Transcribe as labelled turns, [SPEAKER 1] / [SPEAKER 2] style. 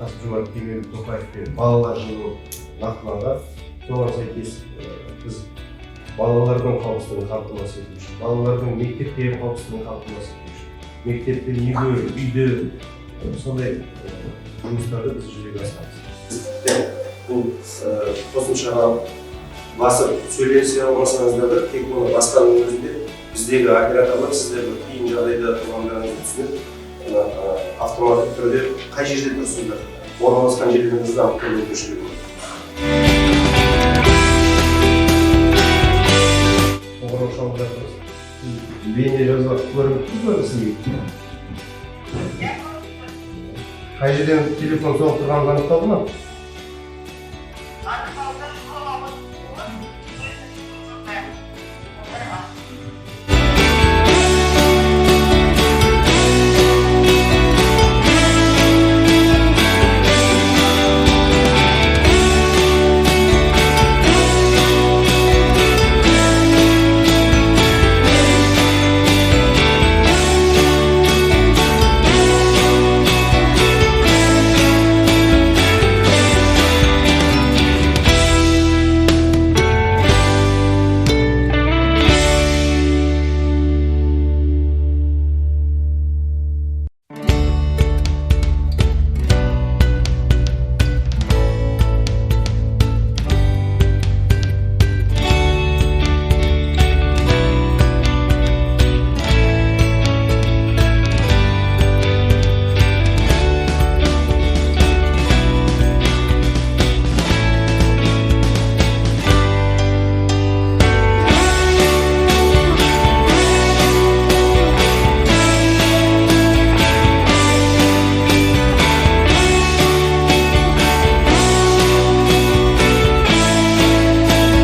[SPEAKER 1] Касым-Жомарт Кемелұлы Тоқаевпен балалар жылы нақтыланған. Соған сәйкес біз балалардың қауіпсіздігін қамтамасыз ету үшін, балалардың мектептегі қауіпсіздігін қамтамасыз ету үшін, мектептен үйде сондай жұмыстарды біз жүзеге асырамыз. Бұл қосымшаға басып сөйлесе алмасаңыздар да, тек оны басқаның өзінде біздегі операторлар сіздерді қиын жағдайда тұрғандарыңызды түсініп, автоматты түрде қай жерде тұрсыздар, орналасқан жерлеріңізді алып келуге көшіреді. Қоңырау шалып жатырмыз. Бейне жазба көрініп тұр ма сізге? Қай жерден телефон соғып тұрғанын анықталды ма?